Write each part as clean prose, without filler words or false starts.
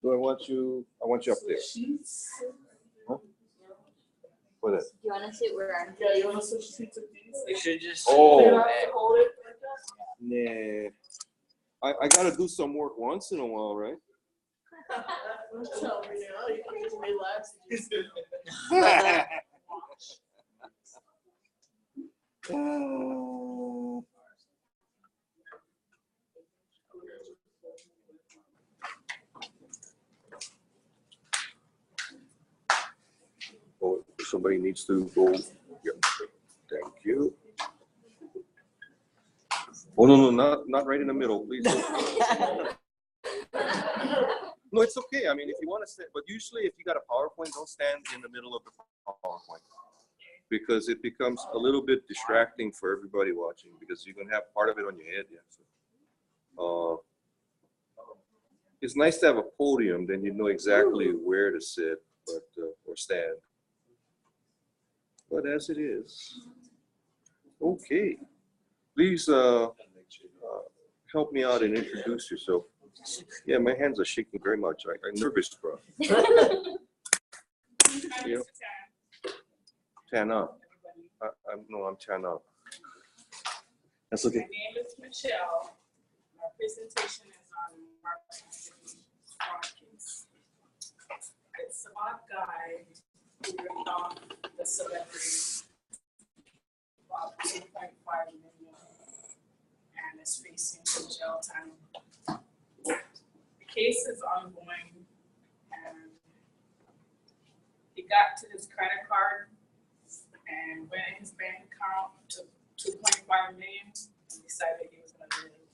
I want you up there. Huh? What is it? You want to sit where I'm? Yeah, you want to switch seats with these? You should just. Oh. You have to hold it like that? Nah. I gotta do some work once in a while, right? Don't tell me, you can just relax. Oh, somebody needs to go. Yep. Thank you. Oh no, not right in the middle, please. No, it's okay. I mean, if you want to stand, but usually if you got a PowerPoint, don't stand in the middle of the PowerPoint because it becomes a little bit distracting for everybody watching because you're gonna have part of it on your head. Yeah. So, it's nice to have a podium, then you know exactly where to sit, but or stand. But as it is, okay. Please help me out and introduce yourself. Yeah, my hands are shaking very much. I'm nervous, bro. You know? Tana. I'm Tana. That's okay. My name is Michelle. My presentation is on marketing. It's about a guy who ripped off the celebrity about 2.5 million and is facing some jail time. The case is ongoing and he got to his credit card and went in his bank account, took 2.5 million and decided he was going to live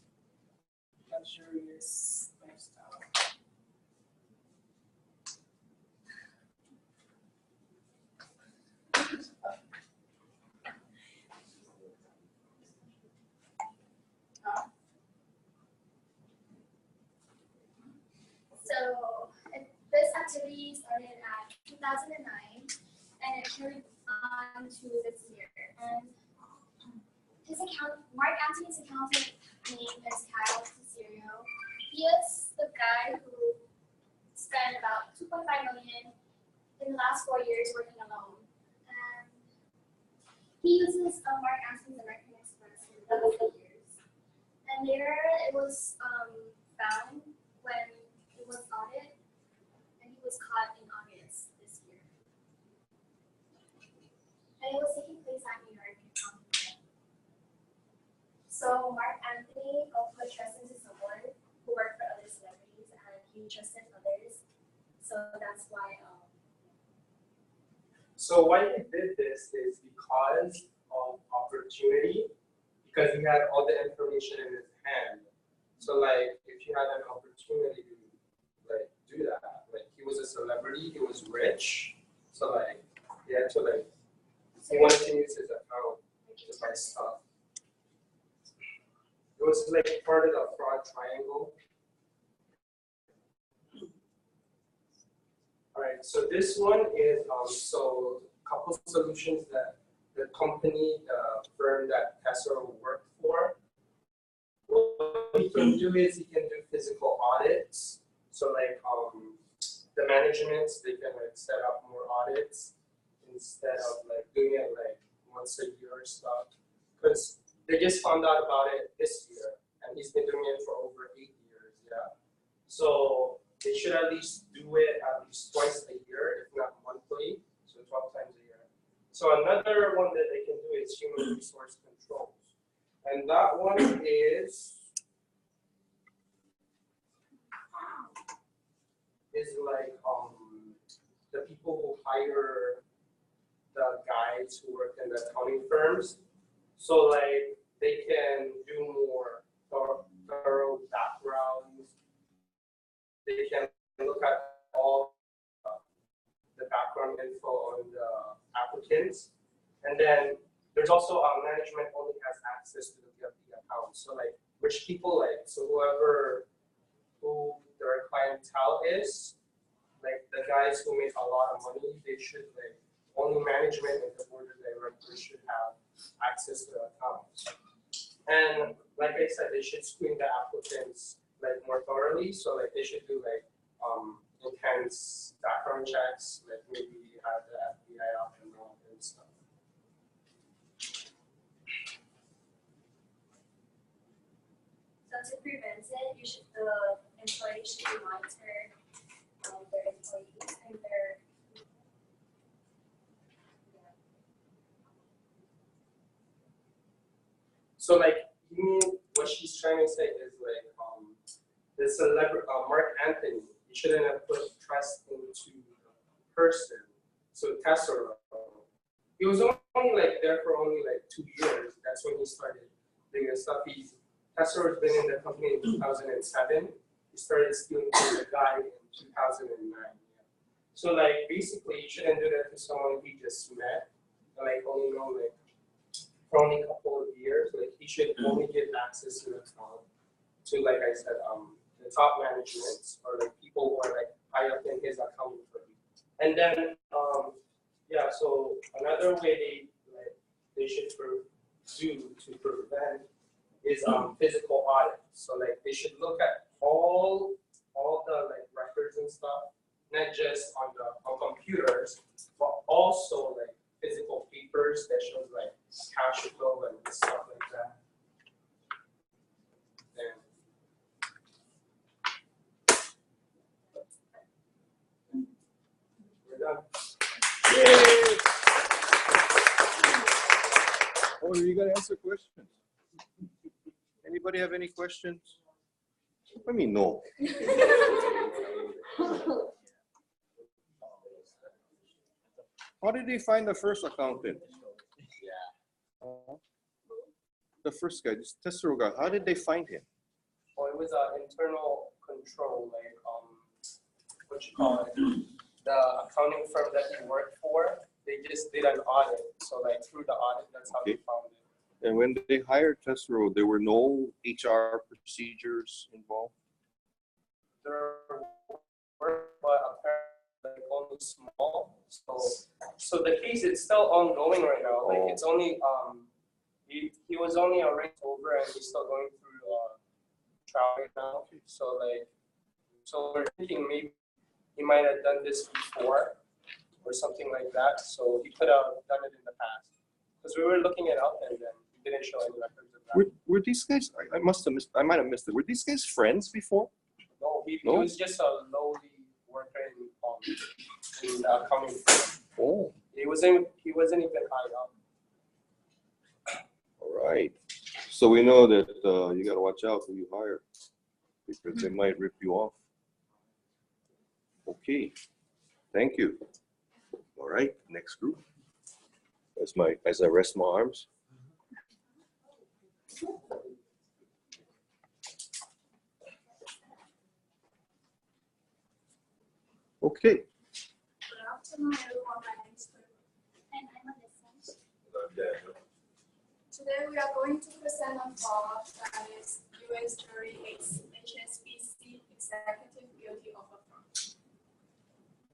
a luxurious lifestyle. So this activity started at 2009 and it carried on to this year. And his account, Mark Anthony's accountant name is Kyle Cesario. He is the guy who spent about 2.5 million in the last 4 years working alone. And he uses Mark Anthony's American Express for the last 8 years. And later it was found when it was audited, and he was caught in August this year. And it was taking place at New York. So Mark Anthony put trust into someone who worked for other celebrities, and he trusted others. So that's why. So why he did this is because of opportunity, because he had all the information in his hand. So like, if you had an opportunity to like do that, like he was a celebrity, he was rich, so like he had to like, he wanted to use his account to buy stuff. It was like part of the fraud triangle. All right, so this one is so a couple of solutions that the company, the firm that Tesla worked for. What he can do is he can do physical audits. So like the managements, they can like set up more audits instead of like doing it like once a year stuff. Because they just found out about it this year, and he's been doing it for over 8 years. Yeah. So they should at least do it at least twice a year, if not monthly, so 12 times a year. So another one that they can do is human resource controls. And that one is like the people who hire the guys who work in the accounting firms. So like they can do more thorough backgrounds. They can look at all the background info on the applicants. And then there's also management only has access to the account. So like which people like, so who their clientele is, like the guys who make a lot of money, they should like, only management and the board of directors should have access to the accounts. And like I said, they should screen the applicants like more thoroughly. So like they should do like intense background checks, like maybe have the FBI out and all and stuff. So to prevent it, the employee should monitor their employees and their So like, you mean what she's trying to say is like, the celebrity, Mark Anthony, he shouldn't have put trust into the person. So Tessera, he was only like there for only like 2 years. That's when he started doing the stuff. Tessera's been in the company in 2007. He started stealing from the guy in 2009. So like basically, you shouldn't do that to someone he just met, and like only know like for only a couple of years. Like he should only get access to the account to, like I said, the top management or like people who are like high up in his accounting firm. And then yeah, so another way they should do to prevent is physical audit. So like they should look at all the like records and stuff, not just on computers, but also like physical papers that shows like cash flow and stuff like that. And we're done. Yay! Oh, you gotta answer questions. Anybody have any questions? Let me know. How did they find the first accountant? The first guy, this Tessera guy, how did they find him? Well, it was internal control, like what you call it, the accounting firm that he worked for. They just did an audit, so like through the audit, that's how they found it. And when they hired Tessera, there were no HR procedures involved? There were, but apparently like only small. So the case is still ongoing right now. Like it's only he was only arraigned over and he's still going through trial right now. So we're thinking maybe he might have done this before or something like that. So he could have done it in the past. Because we were looking it up and then we didn't show any records of that. Were these guys, I might have missed it. Were these guys friends before? No, he was just a lowly worker in the accounting firm. Oh. He wasn't even high up. All right. So we know that you got to watch out who you hire because they might rip you off. Okay. Thank you. All right. Next group. As I rest my arms. Okay. Good afternoon, everyone. My name is and I'm Alyssa. Today we are going to present on follow-up that is U.S. Jury HSBC Executive Beauty of a Firm.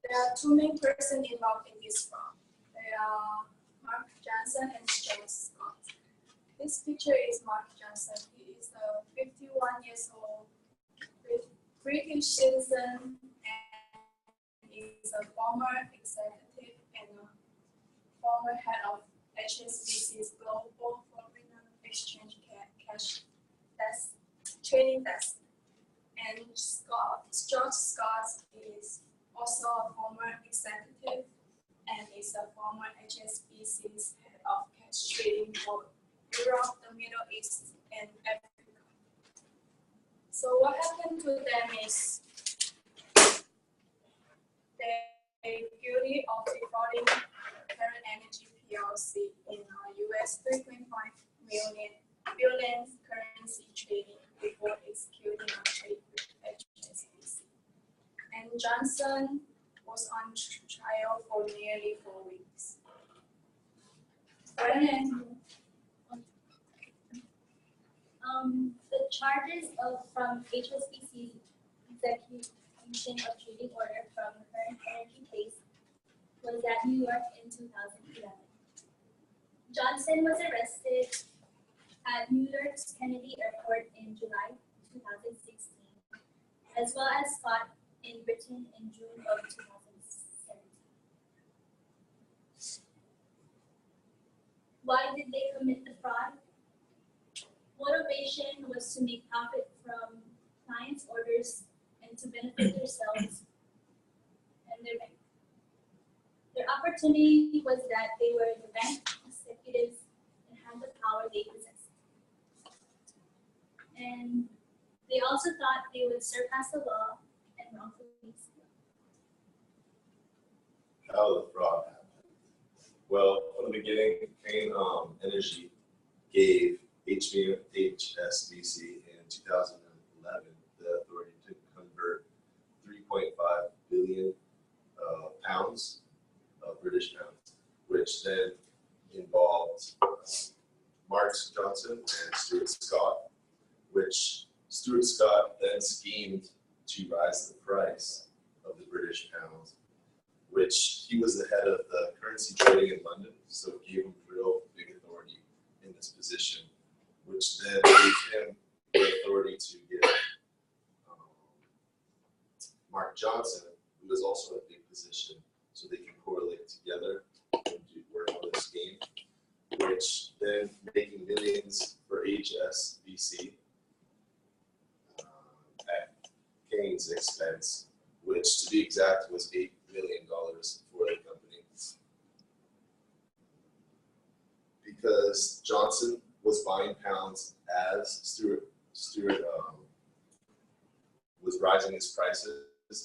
There are two main persons involved in this firm. They are Mark Johnson and James Scott. This picture is Mark Johnson. He is a 51 years old British citizen and is a former executive and a former head of HSBC's Global Foreign Exchange Cash Trading Desk. And George Scott is also a former executive and is a former HSBC's head of cash trading for Europe, the Middle East, and Africa. So what happened to them is they guilty of defrauding Current Energy PLC in US $3.5 billion currency trading before executing a trade with HSBC. And Johnson was on trial for nearly 4 weeks. The charges from HSBC's execution of trading order from the Current Energy case was at New York in 2011. Johnson was arrested at New York's Kennedy Airport in July 2016, as well as Scott in Britain in June of 2017. Why did they commit the fraud? Motivation was to make profit from clients' orders and to benefit themselves and their bank. Their opportunity was that they were the bank executives and had the power they possessed. And they also thought they would surpass the law and wrongfully steal. How the fraud happened? Well, from the beginning, Kane Energy gave HSBC in 2011 the authority to convert 3.5 billion pounds of British pounds, which then involved Mark Johnson and Stuart Scott, which Stuart Scott then schemed to rise the price of the British pound, which he was the head of the currency trading in London, so it gave him real big authority in this position, which then gave him the authority to give Mark Johnson, who was also a big position, so they can correlate together and work on this game, which then making millions for HSBC at Kane's expense, which to be exact was $8 million for the company. Because Johnson was buying pounds as Stuart was rising his prices, and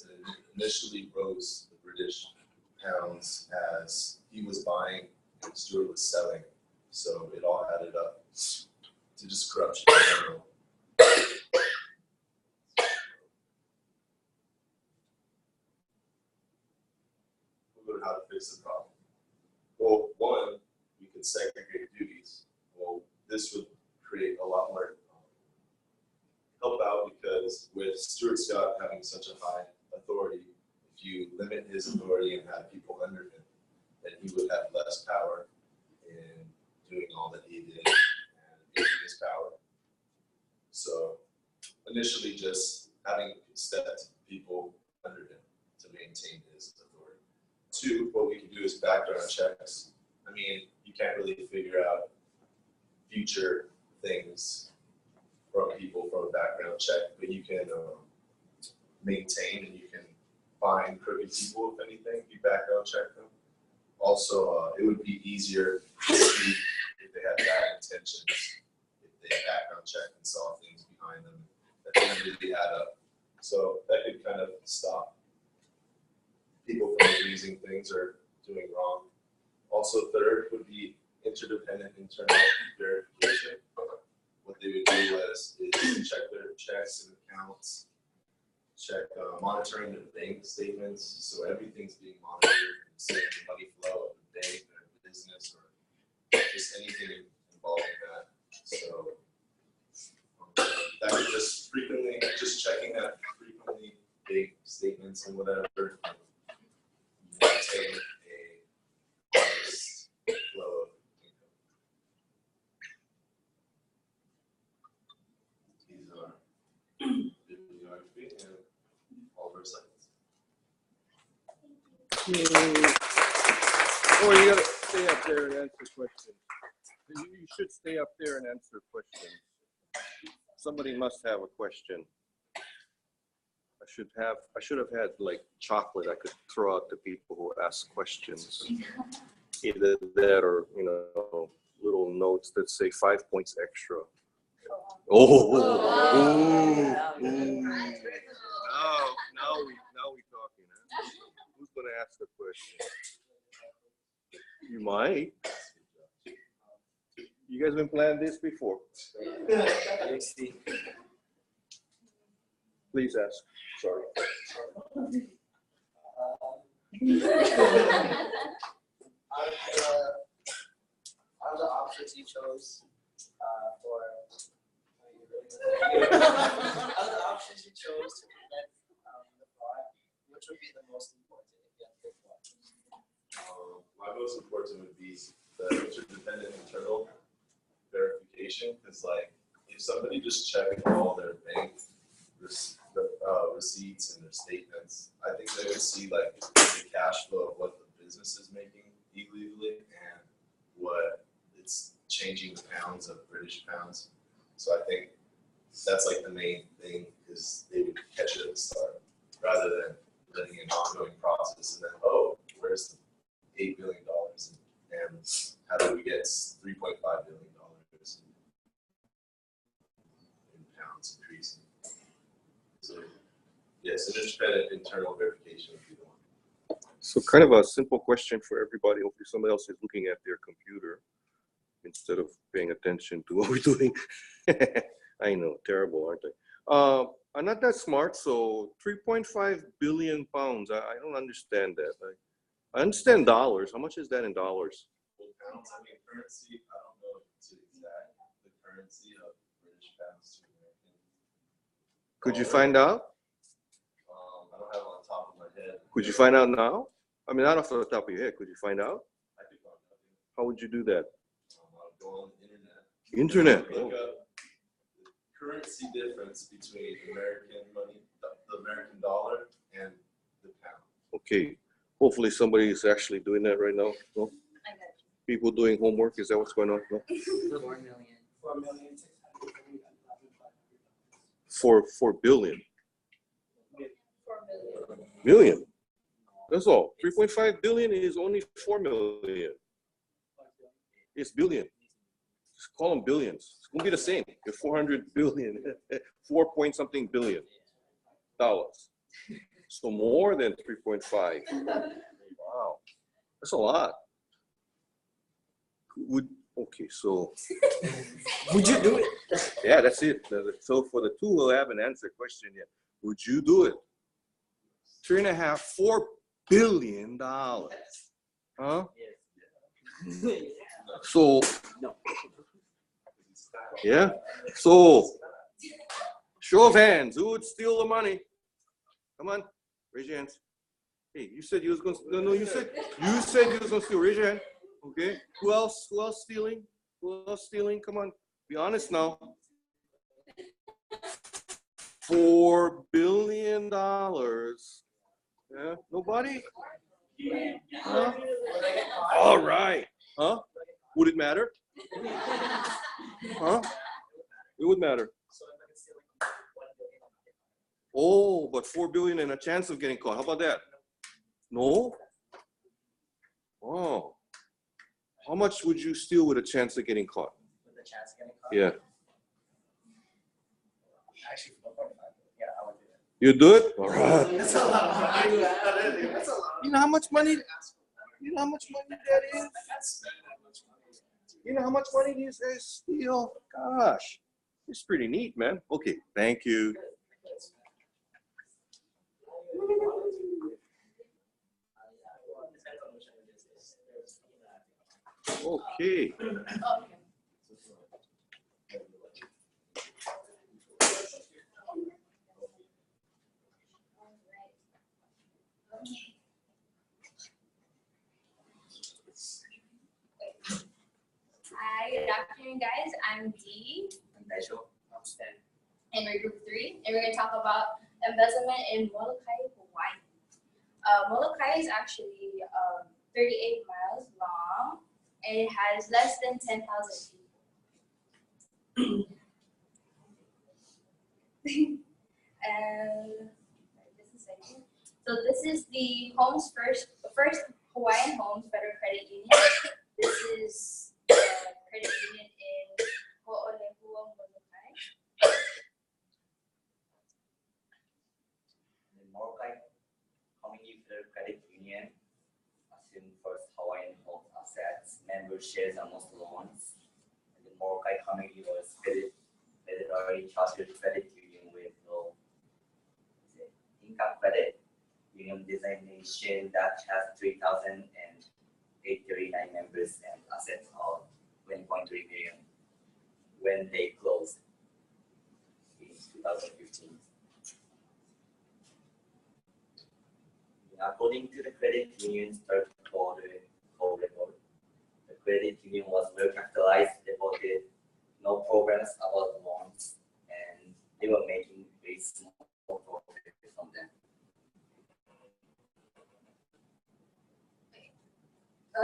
initially rose the British pounds as he was buying and Stuart was selling. So it all added up to just corruption in general. We'll go to how to fix the problem. Well, one, we could segregate duties. Well, this would create a lot more help out, because with Stuart Scott having such a high authority, if you limit his authority and have people under him, then he would have less power in doing all that he did and using his power. So initially just having set people under him to maintain his authority. Two, what we can do is background checks. I mean, you can't really figure out future things from people from a background check, but you can maintain and you can find crooked people, if anything, you background check them. Also, it would be easier to see if they had bad intentions, if they background checked and saw things behind them that didn't really add up. So that could kind of stop people from abusing things or doing wrong. Also, third would be interdependent internal verification. What they would do is check their checks and accounts, check monitoring their bank statements, so everything's being monitored, seeing the money flow of the bank or the business or just anything involving that. So that would just frequently, just checking that frequently, big statements and whatever, maintain a honest flow of income. These are bibliography and all of our sites. Or you gotta stay up there and answer questions. You should stay up there and answer questions. Somebody must have a question. I should have had like chocolate I could throw out to people who ask questions. Either that or, you know, little notes that say 5 points extra. Oh. Now we talking. Huh? Who's gonna ask the question? You might. You guys been planning this before? Please ask. Sorry. Out of the options you chose to prevent the fraud, which would be the most important if you had to pick one? My most important would be the interdependent internal verification, because like if somebody just checked all their bank receipts and their statements I think they would see like the cash flow of what the business is making illegally and what it's changing the pounds of British pounds. So I think that's like the main thing is they would catch it at the start rather than letting an ongoing process and then, oh, where's the $8 billion and how do we get $3.5 billion in pounds increasing? So yes, an independent internal verification would be the one. So kind of a simple question for everybody. Hopefully somebody else is looking at their computer instead of paying attention to what we're doing. I know, terrible, aren't they? I'm not that smart, so 3.5 billion pounds. I don't understand that. I understand dollars. How much is that in dollars? Well, pounds, I mean, currency, I don't know to exact the currency of British pounds to American. Could you find out? I don't have it on top of my head. Could you find out now? I mean, not off the top of your head. Could you find out? I could find out. How would you do that? I'll go on the internet. Internet. Look Oh. up the currency difference between American money, the American dollar, and the pound. Okay. Hopefully somebody is actually doing that right now. No? I got you. People doing homework. Is that what's going on? No? 4 million. 4 billion. 4 million. Million. That's all. 3.5 billion is only 4 million. It's billion. Just call them billions. It's gonna be the same. You're 400 billion, 4 point something billion dollars. So more than 3.5. Wow, that's a lot. Okay, so Would you do it? yeah, that's it. So for the two who haven't answered the question yet, would you do it? $4 billion. Huh? Yes. So No. yeah. So show of hands, who would steal the money? Come on, raise your hands. Hey, you said you was gonna no, you said you was gonna steal. Raise your hand. Okay. Who else stealing? Who else stealing? Come on. Be honest now. $4 billion. Yeah. Nobody? Huh? All right. Huh? Would it matter? Huh? It would matter. Oh, but 4 billion and a chance of getting caught. How about that? No? Oh. How much would you steal with a chance of getting caught? With the chance of getting caught? Yeah. Actually, 4.5. Yeah, I would do that. You do it? All right. That's a lot of money. That's a lot. You know how much money? You know how much money that is? You know how much money these guys steal? Gosh, it's pretty neat, man. Okay, thank you. Okay. Okay. Hi, good afternoon, guys. I'm Dee, and we're group 3, and we're going to talk about embezzlement in Molokai, Hawaii. Molokai is actually 38 miles long, and it has less than 10,000 people. And just a second. So this is the first Hawaiian Homes Federal Credit Union. This is credit union in Ho'olehua, Molokai. The Molokai Community Federal Credit Union assumed first Hawaiian home assets, member shares and most loans. And the Molokai community was federally chartered credit union with no income credit union designation that has 3,839 members and assets of 20.3 million when they closed in 2015. According to the credit union's third quarter call report, the credit union was well capitalized, reported no programs about loans, and they were making very small profit from them.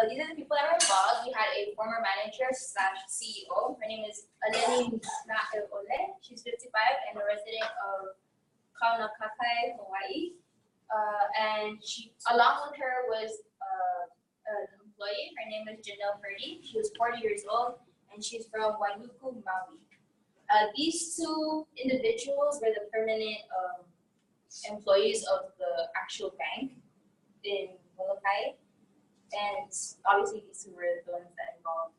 These are the people that were involved. We had a former manager slash CEO. Her name is Eleni Naeole. She's 55 and a resident of Kaunakakai, Hawaii. And she, along with her, was an employee. Her name is Janelle Purdy. She was 40 years old, and she's from Wailuku, Maui. These two individuals were the permanent employees of the actual bank in Molokai. And obviously these two were the ones that involved.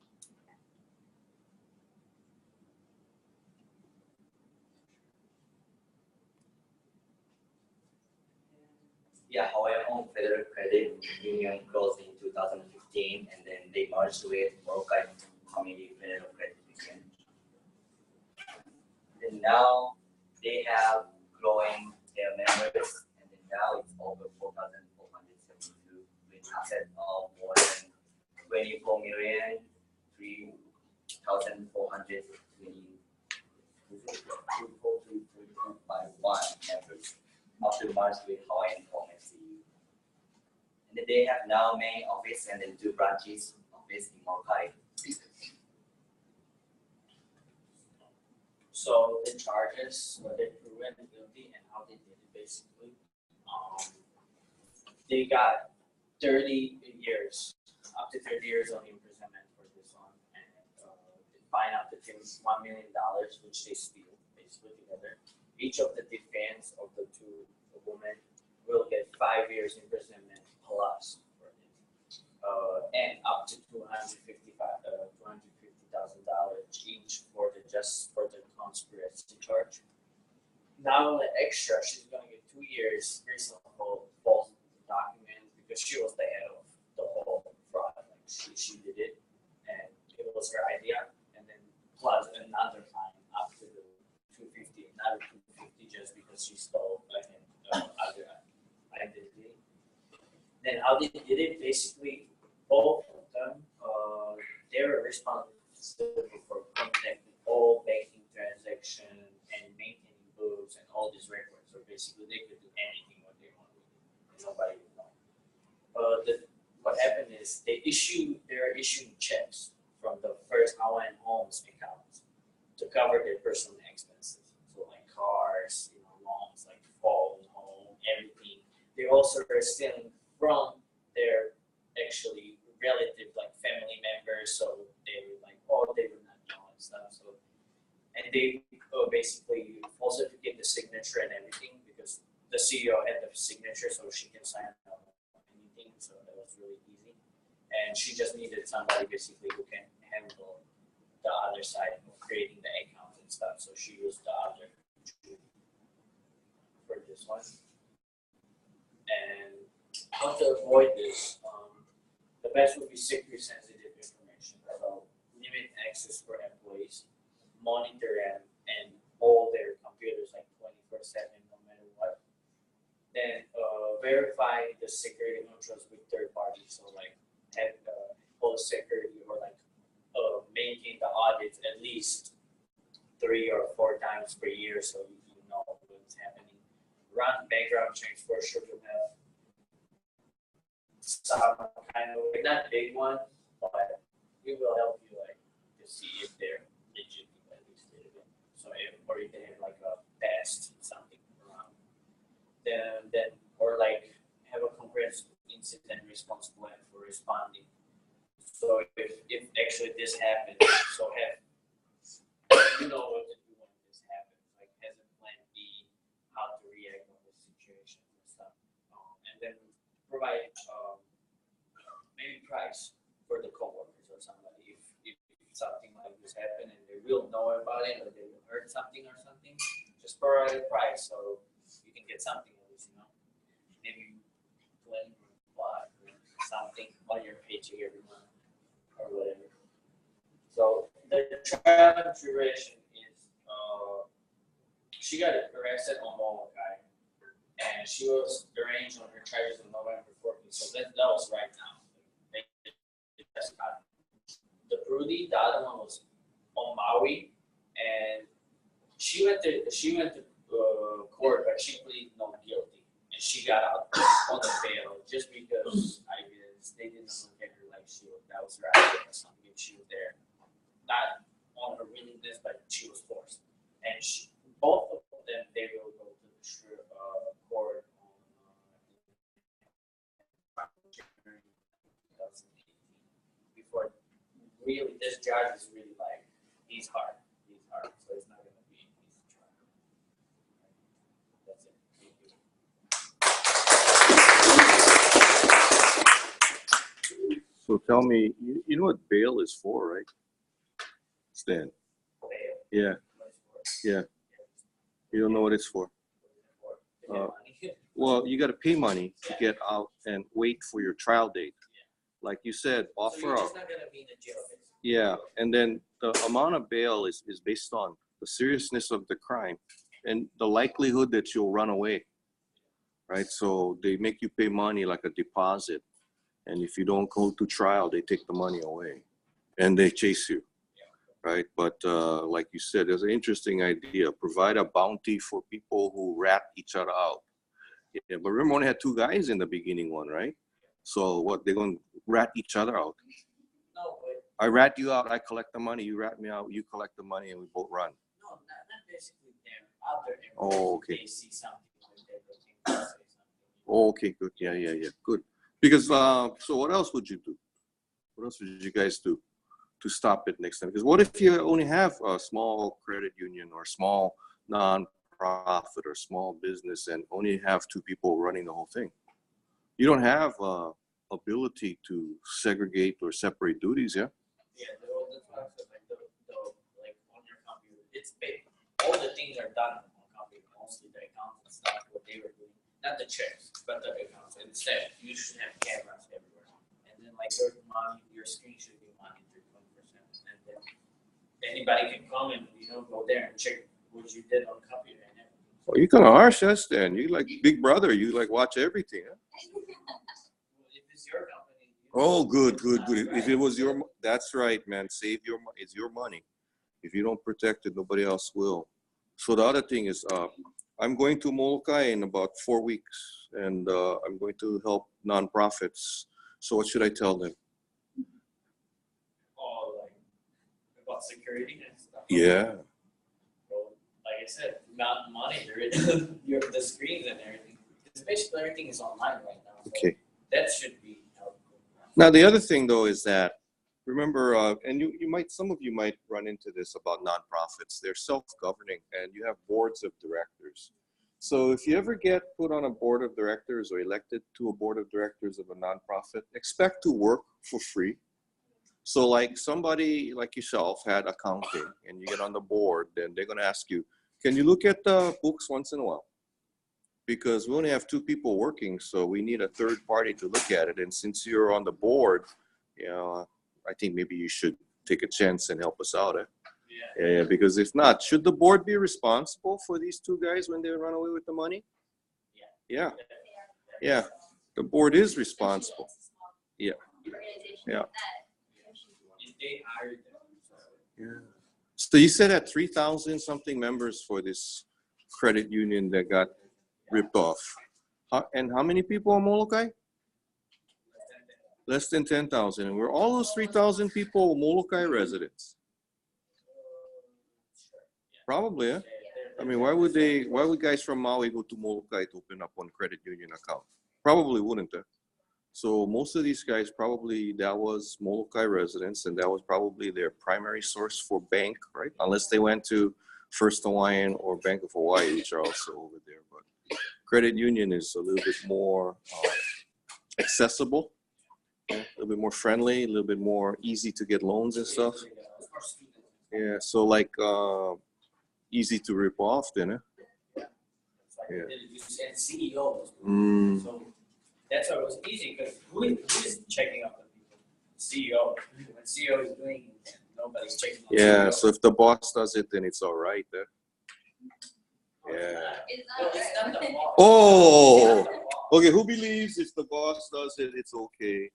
Yeah, Hawaii Home Federal Credit Union closed in 2015, and then they merged with Molokai Community Federal Credit Union. And now they have growing their members, and then now it's over 4,472 with assets of more than 24 million 3,420 members after March with Hawaii Home FCU. And then they have now main office and then 2 branches office in Molokai. So the charges, were they proven guilty and how they did it basically? They got 30 years, up to 30 years of imprisonment for this one, and they fine up to $1 million, which they steal basically together. Each of the defense of the 2 women will get 5 years imprisonment plus for this, and up to $250,000 each for the conspiracy charge. Not only extra, she's gonna get 2 years reasonable false document because she was the head of the whole fraud. Like she did it, and it was her idea, and then plus another fine up to the 250, another 250 just because she stole other identity. Then how they did it, basically both of them, they were responsible for contacting all banking transactions and maintaining books and all these records. So basically they could do anything what they want with it, and nobody would know. What happened is they're issuing checks from the first Hawaiian Homes accounts to cover their personal expenses. So like cars, loans, like phone, home, everything. They also are stealing from their actually relative, like family members. So they were like, they would not know and stuff. So, and they basically falsificate the signature and everything because the CEO had the signature, so she can sign up anything. So that was really easy. And she just needed somebody basically who can handle the other side of creating the accounts and stuff. So she used the other for this one. And how to avoid this? The best would be secret sensitive information. So limit access for employees, monitor them and all their computers like 24/7, no matter what. Then verify the security controls with third parties. So like have post security or like maintain the audits at least 3 or 4 times per year, so you know what's happening. Run background checks for sure to have some kind of like not big one, but it will help you like to see if they're legit at least a little bit. So or you can have like a past something around. Then or like have a comprehensive incident response plan for responding. So if actually this happens, so have what to do when this happens, like has a plan B, how to react on the situation and stuff, and then provide maybe price for the coworkers or somebody if something like this happened and they will know about it or they will heard something or something, just provide a price so you can get something at least, maybe 20 or something on your paycheck every month or whatever. So the trial duration is she got arrested on Molokai and she was arraigned on her charges on November 14th. So that was right now. The Prudy, the other one was on Maui, and she went to court, but she pleaded not guilty, and she got out on the bail just because I guess they didn't look at her like that was her idea or something. She was there, not on her willingness, but she was forced. And both of them, they will go to the court on January 2018. Before really, this judge is really like, he's hard, so it's not gonna be an easy trial. That's it. Thank you. So tell me, you know what bail is for, right? Stan. Yeah. Yeah. You don't know what it's for. Well, you got to pay money to get out and wait for your trial date. Like you said, So offer you're up. just not gonna be in the jail. Yeah, and then the amount of bail is based on the seriousness of the crime and the likelihood that you'll run away, right? So they make you pay money like a deposit, and if you don't go to trial, they take the money away, and they chase you, right? But like you said, there's an interesting idea: provide a bounty for people who rat each other out. Yeah, but remember, we only had 2 guys in the beginning one, right? So what? They're going to rat each other out. No, but I rat you out, I collect the money, you rat me out, you collect the money, and we both run. no, not basically them. Other Oh, okay. They see something like that, they think they say something. Oh, okay, good. Yeah. Good. Because, so what else would you do? What else would you guys do to stop it next time? Because what if you only have a small credit union or small non-profit or small business and only have 2 people running the whole thing? You don't have ability to segregate or separate duties, yeah? Yeah, that's what I said, like like on your computer, it's big. All the things are done on computer, mostly the accounts and stuff, what they were doing. Not the checks, but the accounts. Instead, you should have cameras everywhere. And then like your screen should be monitored 20%. And then anybody can come and go there and check what you did on computer and everything. Well, you kind of harsh us then. You like Big Brother, you like watch everything, huh? If it's your company. Oh, good. If it was that's right, man. Save it's your money. If you don't protect it, nobody else will. So the other thing is, I'm going to Molokai in about 4 weeks, and I'm going to help nonprofits. So what should I tell them? Oh, like about security and stuff. Yeah. Well, like I said, not monitored the screens and everything. Because basically everything is online right now. So Okay. that should be helpful. Now the other thing though is that, remember, and some of you might run into this about nonprofits. They're self-governing, and you have boards of directors. So if you ever get put on a board of directors or elected to a board of directors of a nonprofit, expect to work for free. So like somebody like yourself had accounting and you get on the board, then they're going to ask you, can you look at the books once in a while? Because we only have 2 people working, so we need a third party to look at it. And since you're on the board, I think maybe you should take a chance and help us out. Yeah, because if not, should the board be responsible for these 2 guys when they run away with the money? Yeah. The board is responsible. Yeah. They hired them. Yeah. So you said at 3,000 something members for this credit union that got ripped off. And how many people are Molokai? Less than 10,000. And were all those 3,000 people Molokai residents? Probably, yeah. I mean, why would guys from Maui go to Molokai to open up one credit union account? Probably wouldn't they? So most of these guys probably, that was Molokai residents, and that was probably their primary source for bank, right? Unless they went to First Hawaiian or Bank of Hawaii, which are also over there. But credit union is a little bit more accessible, a little bit more friendly, a little bit more easy to get loans and stuff. Yeah, so like easy to rip off then, huh? Yeah. And CEOs. Mm. So that's why it was easy, because who is checking up the people? CEO. When CEO is doing it, nobody's checking up. Yeah, so if the boss does it, then it's all right. Yeah. Well, it's not the boss. Oh, okay. Who believes if the boss does it, it's okay?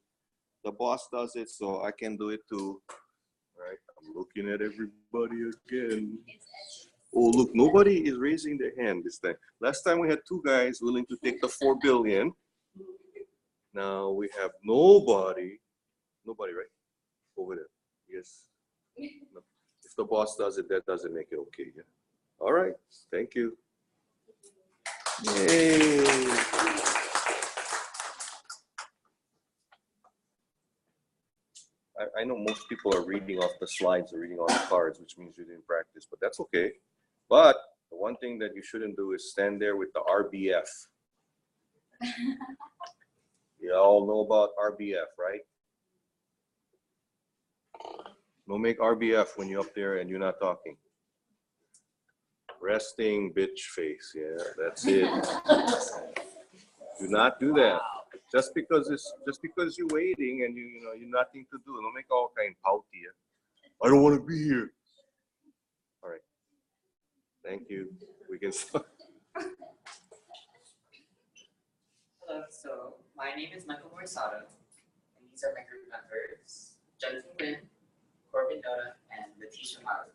The boss does it, so I can do it too. Right? I'm looking at everybody again. Oh, look, nobody is raising their hand this time. Last time we had 2 guys willing to take the $4 billion. Now we have nobody Nobody, right? Over there. Yes. No. If the boss does it, that doesn't make it okay. Yeah. All right. Thank you. Yay. I know most people are reading off the slides or reading on the cards, which means you didn't practice, but that's okay. But the one thing that you shouldn't do is stand there with the RBF. You all know about RBF, right? Don't make RBF when you're up there and you're not talking. Resting bitch face. Yeah, that's it. Do not do that. Just because you're waiting and you know you're nothing to do. Don't make all kind of pouty. I don't want to be here. All right. Thank you. We can start. Hello, so my name is Michael Morisado, and these are my group members, Jonathan Quinn, Corbin Noda, and Letitia Maru.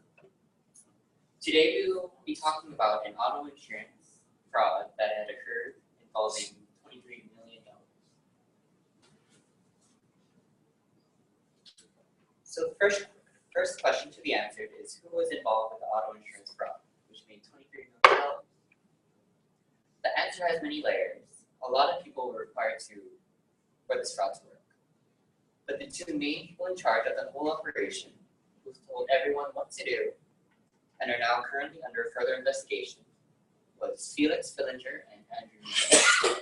Today we will be talking about an auto insurance fraud that had occurred involving $23 million. So the first question to be answered is who was involved with the auto insurance fraud, which made $23 million? The answer has many layers. A lot of people were required for this fraud to work. But the two main people in charge of the whole operation, who told everyone what to do, and are now currently under further investigation, was Felix Fillinger and Andrew Miller.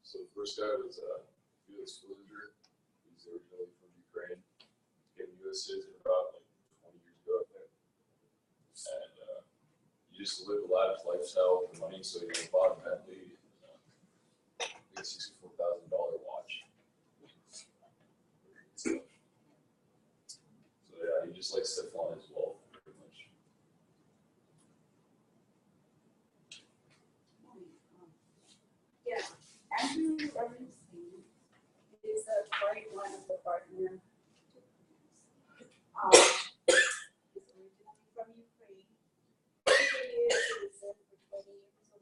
So the first guy was Felix Fillinger. He's originally from Ukraine. Became a U.S. citizen about like 20 years ago, I think. And he used to live a lavish lifestyle with money, so he bought a Bentley, I think a $64,000 watch. So yeah, he just likes to flaunt his wealth, pretty much. Yeah, Andrew Bernstein is a great one of the partner. He's originally from Ukraine. He is a citizen for 20 years or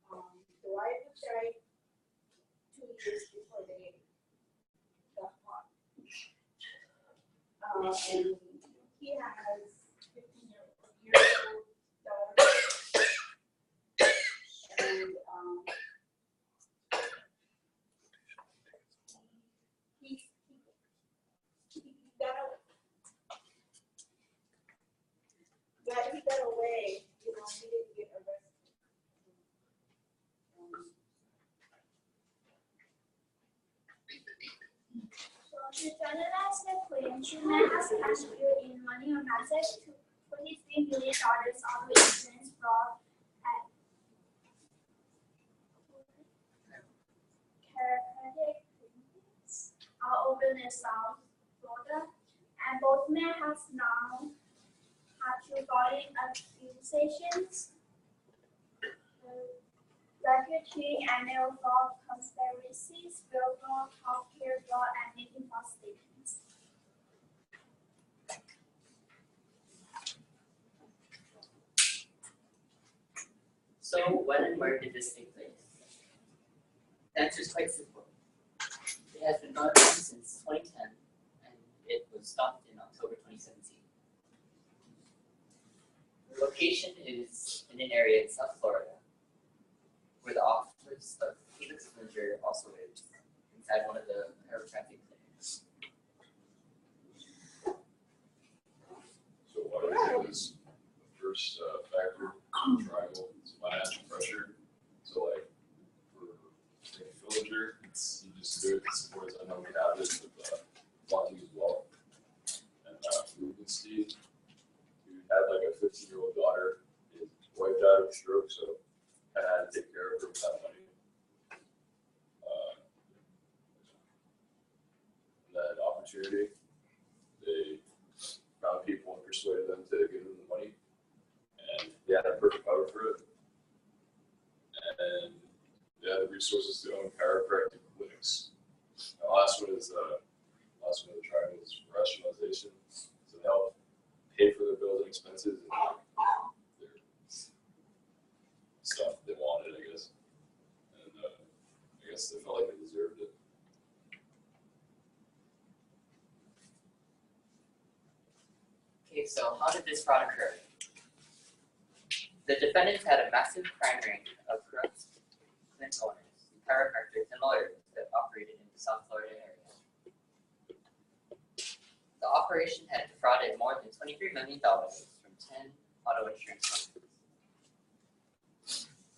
more. The wife died 2 years before they got caught. And he has 15-year-old daughter. And he got away, you know, he didn't get arrested. So to generalize the claim, Schumann has contributed in money on assets to $23 million of insurance fraud at chiropractic clinics over in South Florida, and both men have now had to filing accusations, racketeering, annual fraud, conspiracies, fraud, healthcare fraud, and making false statements. So when and where did this take place? The answer is quite simple. It has been going on since 2010, and it was stopped in October 2017. The location is in an area in South Florida, where the office of Felix Fillinger also lives, inside one of the chiropractic clinics. So what I did is the first factor, triangle, is financial pressure. So like for Fillinger, he just do it to support his unknown habits of flaunting his wealth. And Rubenstein, who had like a 15-year-old daughter, his wife died of a stroke, so I had to take care of her without money. And then opportunity, they found people and persuaded them to give them the money, and they had a perfect cover for it. And they had the resources to own chiropractic clinics. The last one is the triangle is rationalization. So they help pay for their bills and expenses and their stuff they wanted, I guess. Okay, so how did this fraud occur? The defendants had a massive crime ring of corrupt clinic owners, chiropractors, and lawyers that operated in the South Florida area. The operation had defrauded more than $23 million from 10 auto insurance companies.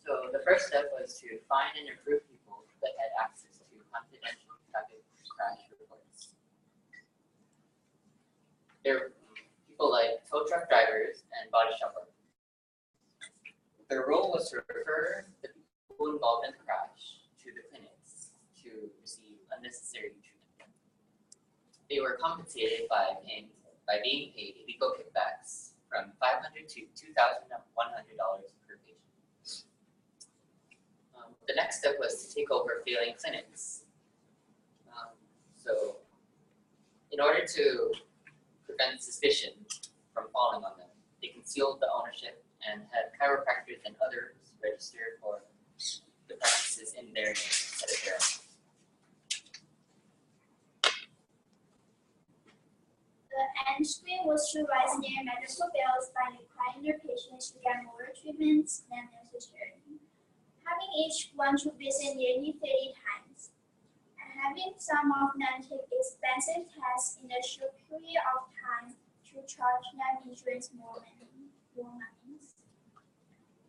So the first step was to find and recruit people that had access to confidential traffic crash reports. There were people like tow truck drivers and body shop workers. Their role was to refer the people involved in the crash to the clinics to receive unnecessary treatment. They were compensated by being paid legal kickbacks from $500 to $2,100 per patient. The next step was to take over failing clinics. So, in order to prevent suspicion from falling on them, they concealed the ownership and had chiropractors and others registered for the practices in their name instead of their own. The end screen was to raise their medical bills by requiring their patients to get more treatments than necessary, having each one to visit nearly 30 times, and having some of them take expensive tests in a short period of time to charge them insurance more money.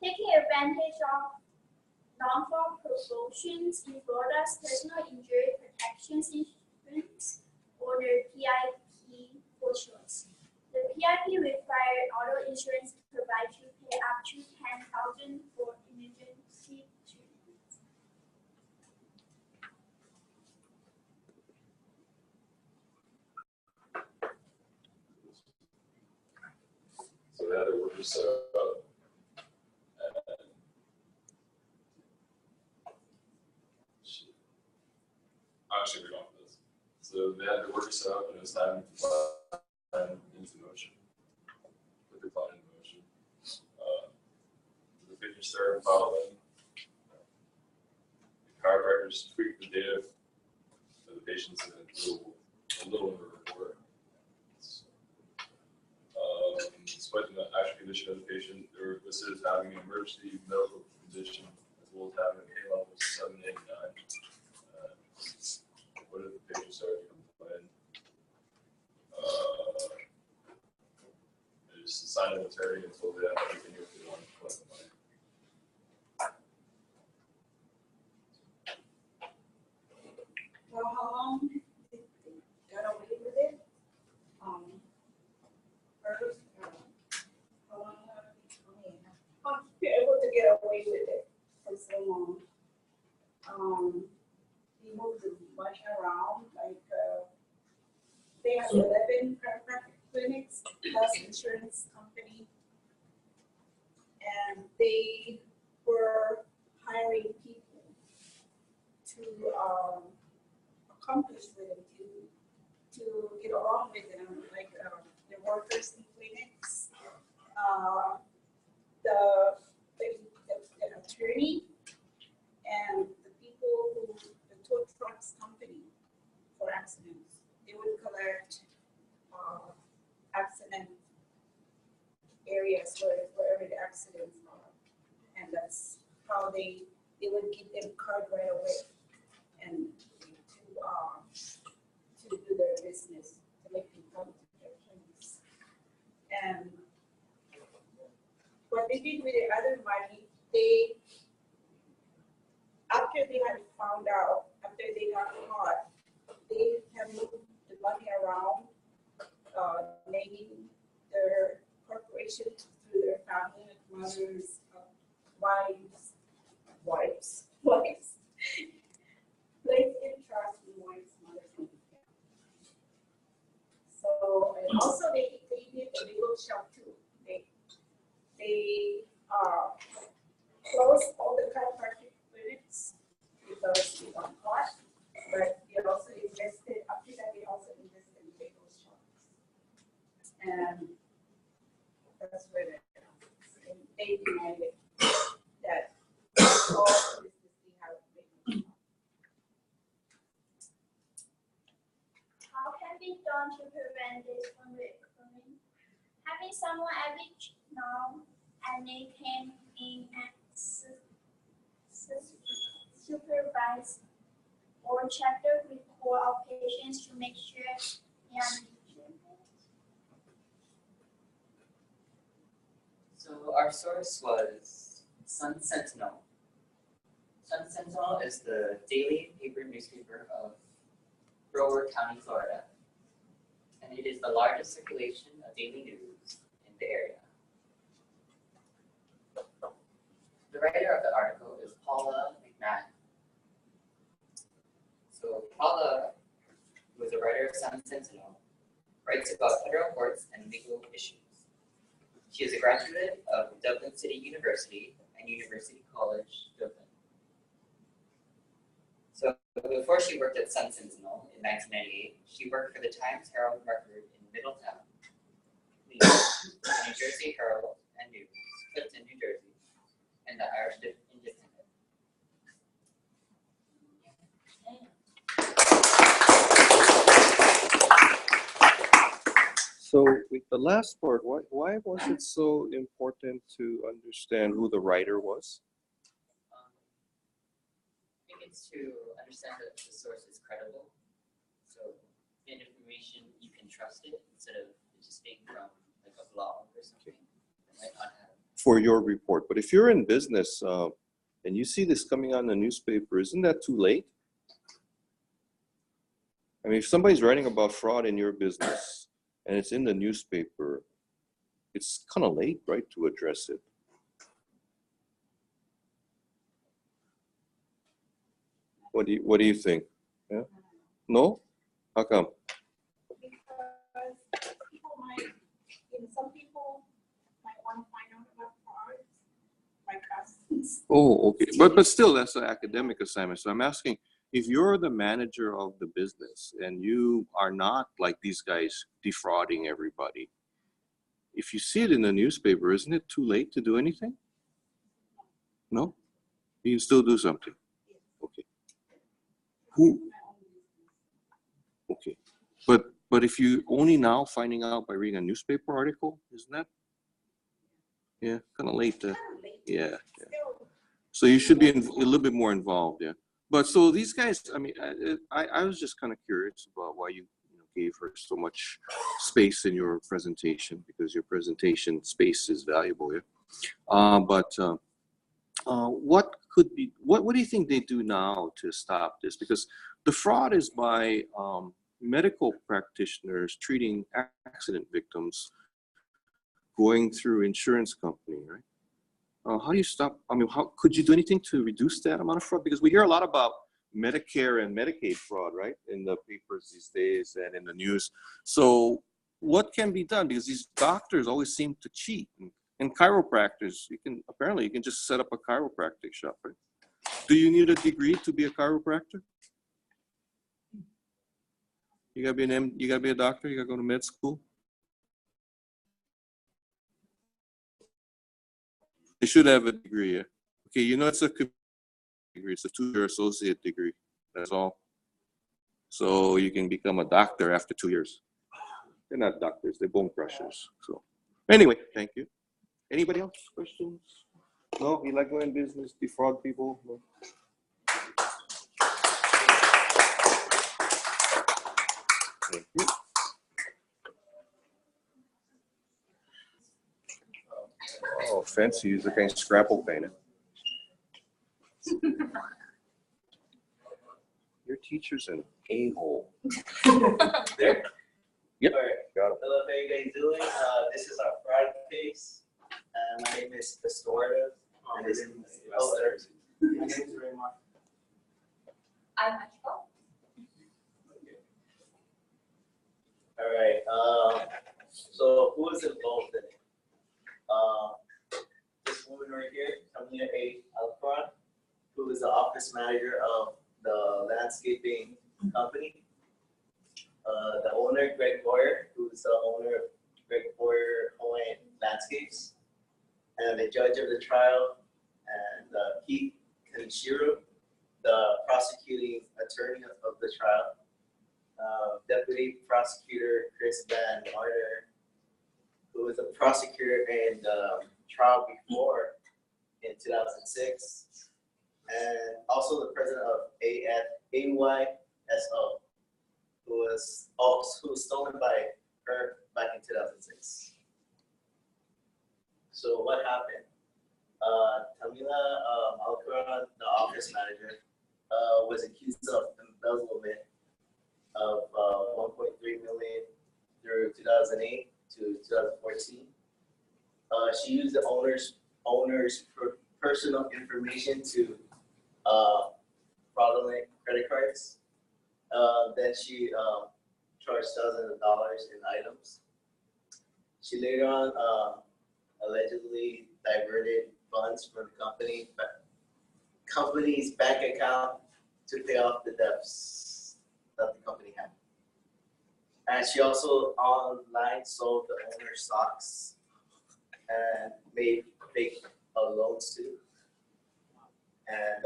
Taking advantage of non-farm promotions in Florida's personal injury protection insurance, or the PIP for short. The PIP required auto insurance providers to pay up to $10,000 for emergency treatment. So they had their workers set up. Actually, we're going for this. So they had their workers set up, and it was time to put plan into motion. Put the plan into motion. The patients started following. The chiropractors tweaked the data of the patients and a little in the report. Despite the actual condition of the patient, they were listed as having an emergency medical condition as well as having an A level 7, 8, 9. What if the patient started to complain? They just assigned an attorney and told them that they knew if they wanted to collect the money. Well, how long did they get away with it? First, how long how did you able to get away with it for so long? They moved the money around, like, they have 11 chiropractic clinics plus insurance company. And they were hiring people to accomplish with them, to get along with them, like the workers in clinics, the attorney, and the people who, the tow trucks company for accidents. They would collect accident areas wherever the accidents are. And that's how they would give them card right away and to do their business, to make them come to their clinics. And what they did with the other money, after they had found out, after they got caught, they have moved the money around, naming their corporation through their family, mothers, wives, placed in trust in wives, mothers, and family. So, and also they did a legal shop too. They closed all the chiropractic clinics because they got caught, but they also invested, after that they also invested in legal shops. And that's where they denied it, that all businesses they have legal shops. How can be done to prevent this from recurring? Having someone average now and they came in and supervise or chapter report of patients to make sure they are legitimate. So our source was Sun Sentinel. Sun Sentinel is the daily newspaper of Broward County, Florida. And it is the largest circulation of daily news in the area. The writer of the article is Paula McMahon. So Paula, who is a writer of Sun Sentinel, writes about federal courts and legal issues. She is a graduate of Dublin City University and University College, Dublin. So before she worked at Sun Sentinel in 1998, she worked for the Times Herald Record in Middletown, the New Jersey Herald and News, Clifton, New Jersey, and the Irish Independent. So with the last part, why was it so important to understand who the writer was? I think it's to understand that the source is credible. So in information, you can trust it instead of it just being from like a blog or something that might not have. For your report. But if you're in business and you see this coming on the newspaper, isn't that too late? I mean, if somebody's writing about fraud in your business and it's in the newspaper, it's kind of late, right, to address it. What do you think? Yeah? No? How come? Because people might, some people might want to find out about frauds, like us. Oh, okay. But still, that's an academic assignment. So I'm asking, if you're the manager of the business and you are not like these guys defrauding everybody, if you see it in the newspaper, isn't it too late to do anything? No? You can still do something. Okay. Who? Okay. But if you only now finding out by reading a newspaper article, isn't that? Yeah, kind of late to, yeah. So you should be a little bit more involved, yeah. But so these guys, I mean, I was just kind of curious about why you gave her so much space in your presentation, because your presentation space is valuable, yeah. What could be, what do you think they do now to stop this? Because the fraud is by medical practitioners treating accident victims going through insurance company, right? How do you stop? I mean, how could you do anything to reduce that amount of fraud? Because we hear a lot about Medicare and Medicaid fraud, right, in the papers these days and in the news. So what can be done? Because these doctors always seem to cheat. And chiropractors, apparently you can just set up a chiropractic shop, right? Do you need a degree to be a chiropractor? You gotta be a doctor. You gotta go to med school. They should have a degree, yeah. Okay, it's a degree. It's a 2-year associate degree. That's all. So you can become a doctor after 2 years. They're not doctors. They're bone crushers. So anyway, thank you. Anybody else? Questions? No? You like going business, defraud people? No? Thank you. Oh, fancy. Use the kind of scrapple painter. Your teacher's an a-hole. There? Yep. All right. Got it. Hello, how you guys doing? This is our fraud case. My name is Pastora. My name is Raymond. I'm Michael. All right. So who is involved in it? This woman right here, Camila A. Alcron, who is the office manager of the landscaping company. The owner, Greg Boyer, who is the owner of Greg Boyer Hawaiian Landscapes, and the judge of the trial, and Keith Kanishiro, the prosecuting attorney of the trial, Deputy Prosecutor Chris Van Marder, who who was a prosecutor in the trial before in 2006, and also the president of AYSO, who was stolen by her back in 2006. So what happened? Tamila Malkuran, the office manager, was accused of embezzlement of 1.3 million through 2008 to 2014. She used the owner's personal information to fraudulent credit cards. Then she charged thousands of dollars in items. She later on allegedly diverted funds from the company's bank account to pay off the debts that the company had. And she also online sold the owner's stocks and made fake loans too. And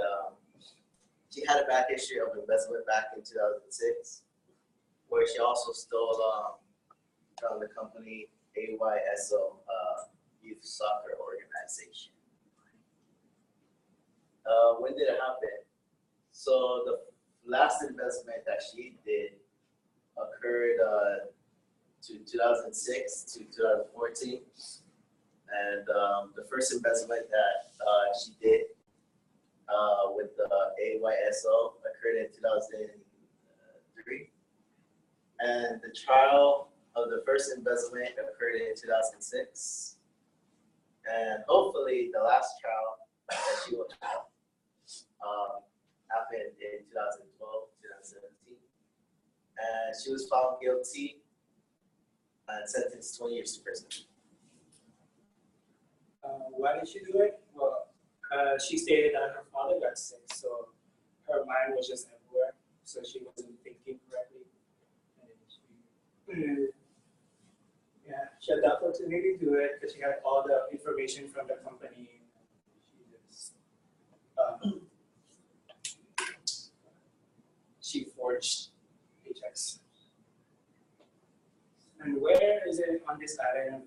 she had a back history of embezzlement back in 2006, where she also stole from the company AYSO, Youth Soccer Organization. When did it happen? So the last investment that she did occurred to 2006 to 2014. And the first investment that she did with the AYSO occurred in 2003. And the trial of the first investment occurred in 2006. And hopefully the last trial that she will have happened in 2012, 2017. And she was found guilty and sentenced 20 years to prison. Why did she do it? Well, she stated that her father got sick, so her mind was just everywhere, so she wasn't thinking correctly. And she had the opportunity to do it because she had all the information from the company. She forged paychecks. And where is it on this island?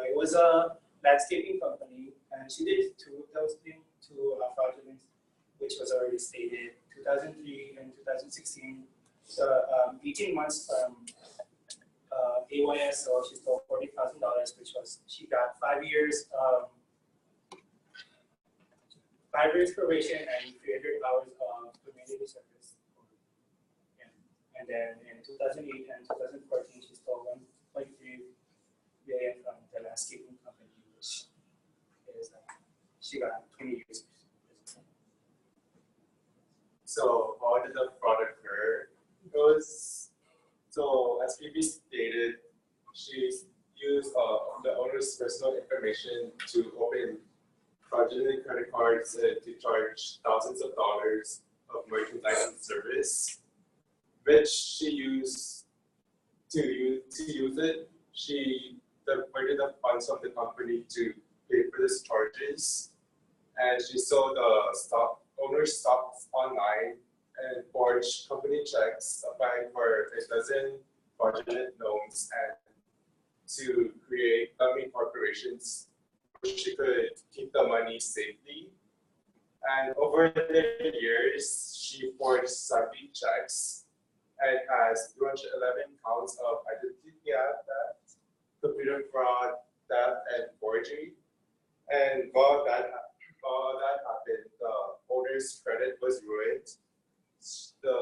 It was a landscaping company, and she did two of those things, two fraudulent, which was already stated, 2003 and 2016. So 18 months from AYSO, she stole $40,000, which was, she got 5 years, 5 years probation and 300 hours of community service. Yeah. And then in 2008 and 2014, she stole 1.3 billion from the landscaping company, which is she got 20 years. So how did the fraud occur? It was, so as previously stated, she used the owner's personal information to open fraudulent credit cards to charge thousands of dollars of merchandise and service, which she used to use it. She diverted the funds from the company to pay for these charges, and she sold the owner's stocks online and forged company checks, applying for a dozen fraudulent loans and to create dummy corporations where she could keep the money safely. And over the years, she forged 70 checks and has 211 counts of identity theft, computer fraud, theft, and forgery. And while that happened, the owner's credit was ruined. The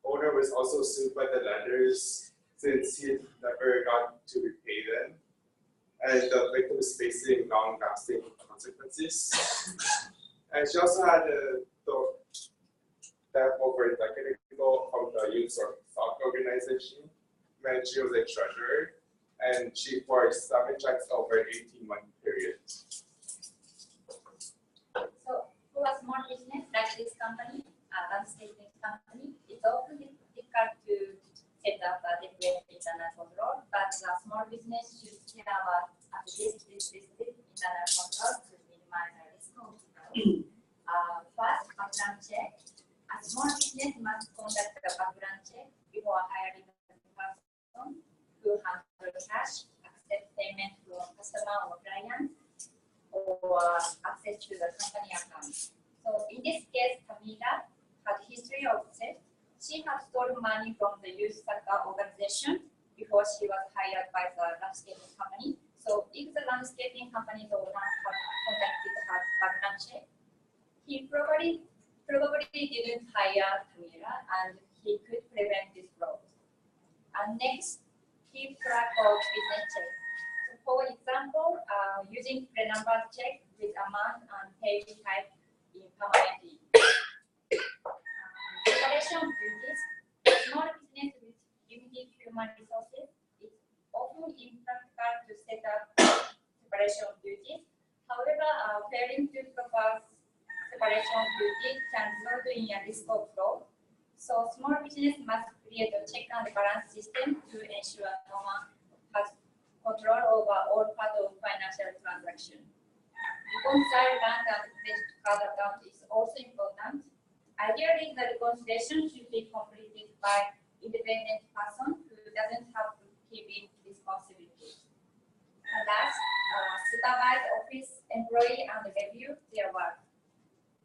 owner was also sued by the lenders since he never got to repay them. And the victim is facing long-lasting consequences. And she also had a theft over a decade ago from the Youth Soccer Organization when she was a treasurer, and she forged 7 checks over an 18-month period. So, who has more business like this company, landscaping company? It's often difficult to set up a different internal control, but a small business should care about at least this internal control to minimize the risk of fraud. First, background check. A small business must conduct a background check before hiring a person who handles cash, accept payment from client or access to the company account. So in this case, Camila had history of theft. She had stolen money from the youth soccer organization before she was hired by the landscaping company. So if the landscaping company's owner had conducted her background check, he probably didn't hire Camila, and he could prevent this fraud. And next, keep track of business checks. So for example, using pre-number check with amount and page type in permanently. Separation of duties. Small business with limited human resources, it's often impractical to set up separation of duties. However, failing to provide separation of duties can result in a risk of fraud. So small business must create a check and balance system to ensure no one has control over all part of financial transaction. Reconcile bank and credit card account is also important. Ideally, the reconciliation should be completed by independent person who doesn't have bookkeeping responsibilities. And last, supervise office employee and review their work.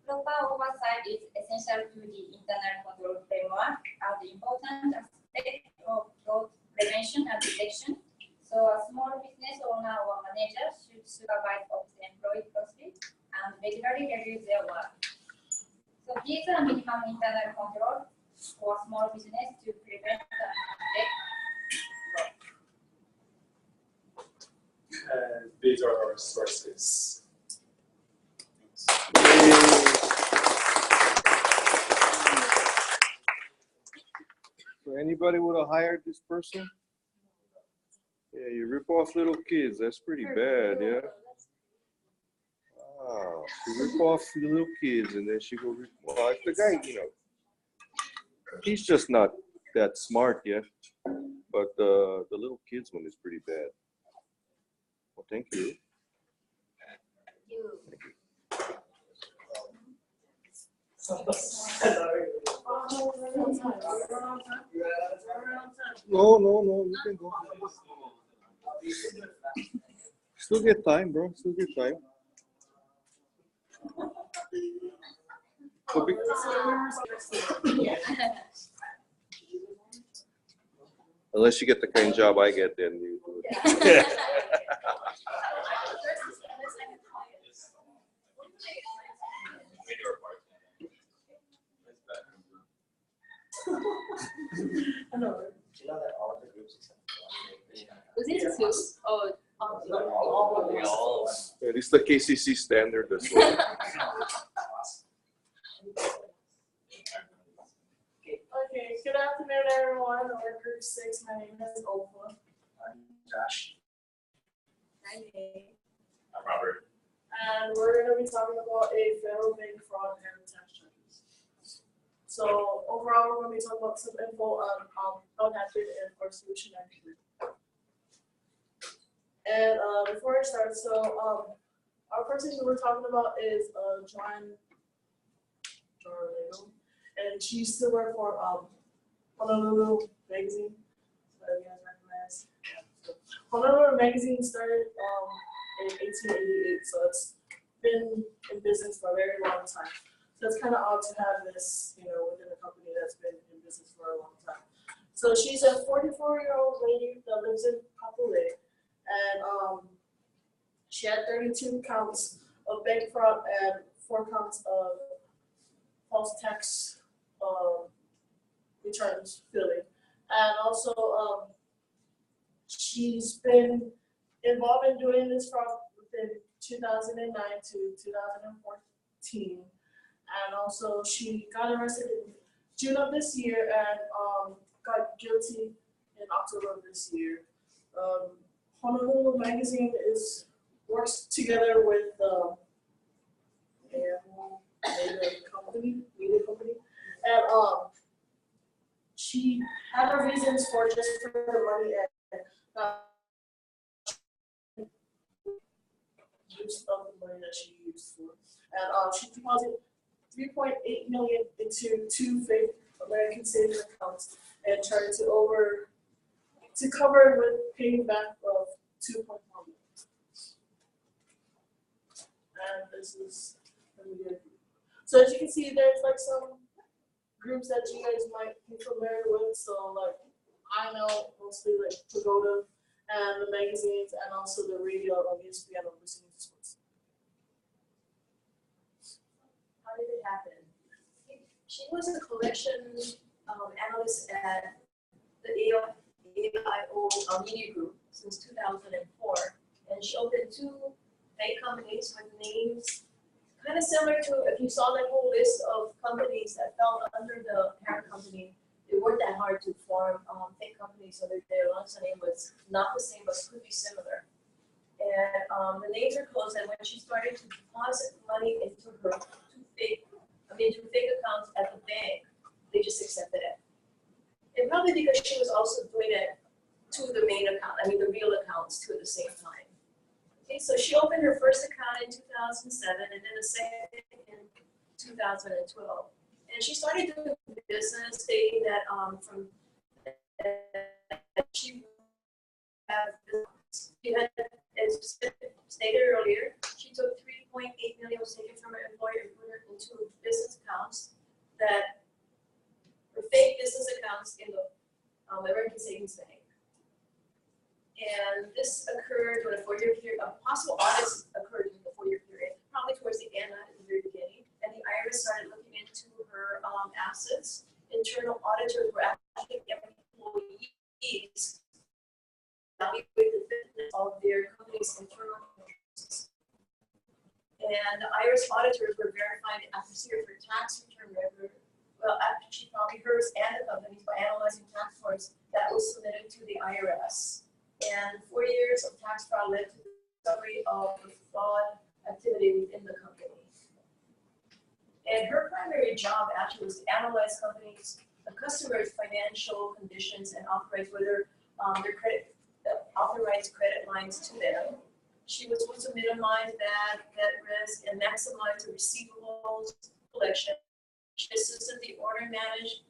Proper oversight is essential to the internal control framework and the important aspect of fraud prevention and detection. So a small business owner or manager should supervise office employee closely and regularly review their work. So these are minimum internal control for small business to prevent and detect fraud. And these are our sources. So anybody would have hired this person? Yeah, you rip off little kids. That's pretty bad, yeah. Wow, she rip off the little kids and then she go rip. Well, the guy, you know, he's just not that smart yet. But the little kids one is pretty bad. Well, thank you. No, you can go. Still get time, bro. Still get time. So unless you get the kind of job I get, then you do it. I know. You know that all the groups except Was it two? Oh, Yeah, this is the KCC standard as well. Okay, good afternoon, everyone. We're group 6. My name is Opa. I'm Josh. I'm Robert. And we're going to be talking about a federal bank fraud and tax charges. So overall, we're going to be talking about some info on how it happened and our solution actually. And before I start, so our first thing we're talking about is Joanne, and she used to work for Honolulu magazine. So you guys recognize. Yeah. So Honolulu magazine started in 1888, so it's been in business for a very long time. So it's kind of odd to have this, within a company that's been in business for a long time. So she's a 44-year-old lady that lives in Kapolei, and she had 32 counts of bank fraud and 4 counts of false tax returns filling. And also, she's been involved in doing this fraud within 2009 to 2014. And also, she got arrested in June of this year and got guilty in October of this year. Honolulu magazine works together with media company, and she had her reasons for just for the money and use of the money that she used for, and she deposited $3.8 million into 2 fake American savings accounts and tried to cover it with paying back of $2.1 million. and this is the media group. So as you can see, there's like some groups that you guys might be familiar with. So like I know mostly like Pagoda and the magazines and also the radio on ESPN on listening to sports. How did it happen? She was a collection analyst at the AIO Media Group since 2004, and she opened 2 fake companies with names kind of similar to, if you saw that whole list of companies that fell under the parent company, it weren't that hard to form fake companies, so their launch name was not the same, but could be similar. And the names are closed, and when she started to deposit money into her fake accounts at the bank, they just accepted it. And probably because she was also doing it to the main account, the real accounts too at the same time. Okay, so she opened her first account in 2007 and then a second in 2012. And she started doing business, stating that she had, as stated earlier, she took 3.8 million was taken from her employer and put it into business accounts that were fake business accounts in the American Savings Bank. And this occurred during a 4-year period. Possible audits occurred during the 4-year period, probably towards the end, not at the very beginning. And the IRS started looking into her assets. Internal auditors were actually employees evaluate the fitness of their company's internal controls. And the IRS auditors were verifying the accuracy of her tax return record. Well, actually, probably hers and the company's by analyzing tax forms that was submitted to the IRS. And 4 years of tax fraud led to the discovery of the fraud activity within the company. And her primary job actually was to analyze the customers' financial conditions and authorize whether authorized credit lines to them. She was supposed to minimize bad debt risk and maximize the receivables collection. She assisted the order management,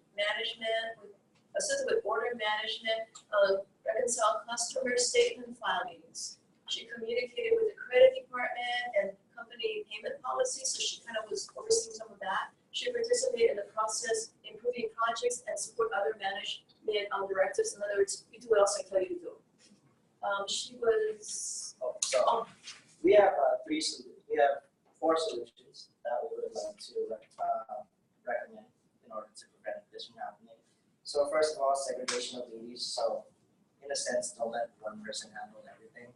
reconcile customer statement filings. She communicated with the credit department and company payment policy, so she kind of was overseeing some of that. She participated in the process, improving projects, and support other management directives. In other words, you do what else I tell you to do. She was. We have 4 solutions that we would like to recommend in order to prevent this from happening. So first of all, segregation of duties. So in a sense, don't let one person handle everything.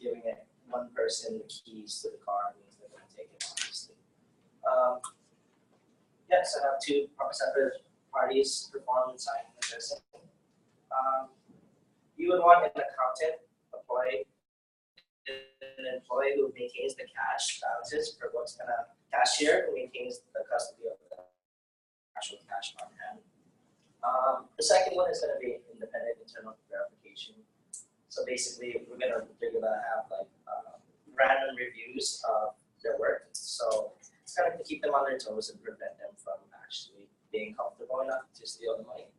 Giving one person the keys to the car means they're going to take it, obviously. So have 2 separate parties perform and sign the person. You would want an accountant, an employee who maintains the cash balances for what's going to cashier, who maintains the custody of the actual cash on hand. The second one is going to be independent internal verification. So basically, they're going to have like random reviews of their work. So it's kind of to keep them on their toes and prevent them from actually being comfortable enough to steal the money.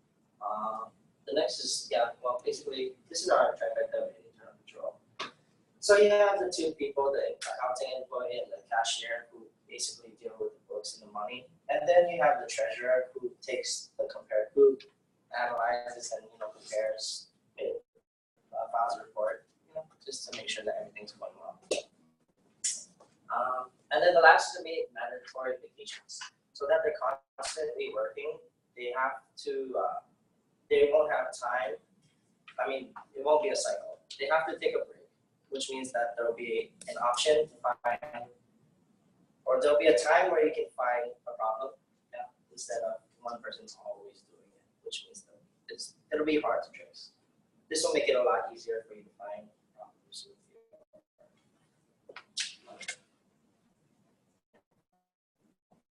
The next is, basically, this is our trifecta of internal control. So you have the 2 people, the accounting employee and the cashier, who basically deal with the books and the money. And then you have the treasurer, who takes the who analyzes and compares, files a report, just to make sure that everything's going well. And then the last is to be mandatory vacations, so that they're constantly working. They have to. They won't have time. It won't be a cycle. They have to take a break, which means that there will be an option to find, or there'll be a time where you can find a problem, instead of one person's always doing it, which means that it'll be hard to trace. This will make it a lot easier for you to find problems with you.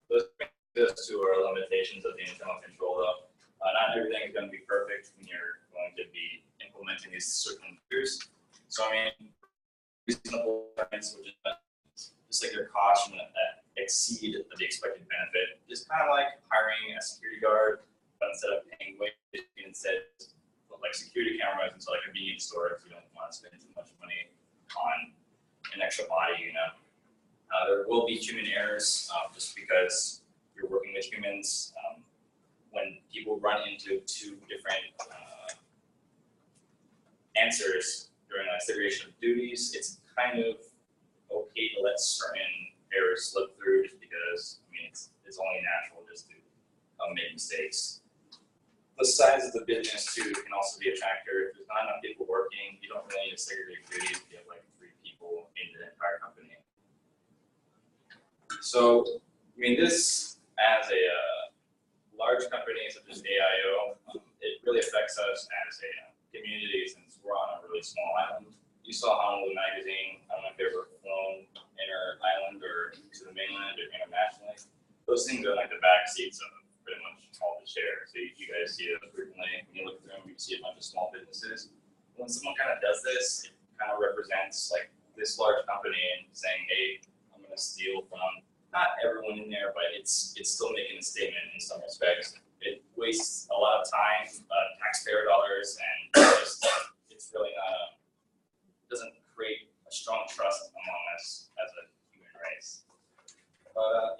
Those brings us to our limitations of the internal control, though. Not everything is going to be perfect when you're going to be implementing these certain features. So reasonable requirements, which is just like your costs that exceed the expected benefit. Just kind of like hiring a security guard, but instead of paying wage, instead put like security cameras into like a convenience store if you don't want to spend too much money on an extra body, There will be human errors just because you're working with humans. When people run into two different answers during a segregation of duties, it's kind of okay to let certain errors slip through just because, I mean, it's only natural just to make mistakes. The size of the business too can also be a factor. If there's not enough people working, you don't really need to segregate duties if you have like 3 people in the entire company. So, I mean, this as a large company such as AIO, it really affects us as a community since we're on a really small island. You saw Honolulu Magazine. I don't know if you've ever flown inter-island or to the mainland or internationally. Those things are like the back seats of pretty much all the chairs. So you guys see it frequently. When you look through them, you see a bunch of small businesses. When someone kind of does this, it kind of represents like this large company and saying, hey, I'm going to steal from not everyone in there, but it's still making a statement in some respects. It wastes a lot of time, taxpayer dollars, and it's really not doesn't create a strong trust among us as a human race.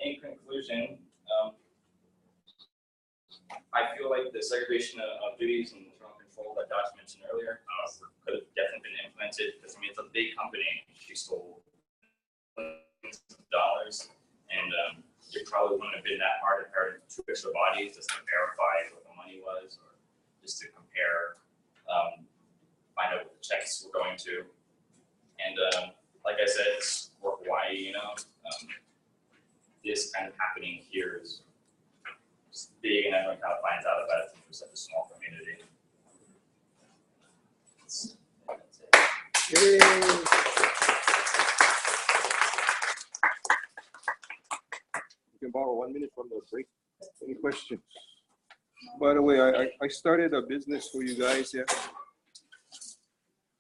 In conclusion, I feel like the segregation of duties and internal control that Josh mentioned earlier could have definitely been implemented because I mean it's a big company. She stole millions of dollars, and it probably wouldn't have been that hard to pair 2 extra bodies just to verify what the money was, or just to compare, find out what the checks were going to. And like I said, it's for Hawaii, you know, this kind of happening here is just big, and everyone kind of finds out about it since we're such a small community. That's it. Yay. You can borrow 1 minute from the break. Any questions? By the way, I started a business for you guys, yeah.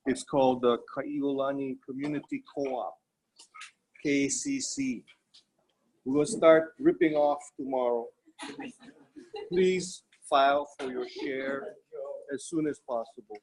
It's called the Kaiulani Community Co-op, KCC. We're going to start ripping off tomorrow. Please file for your share as soon as possible.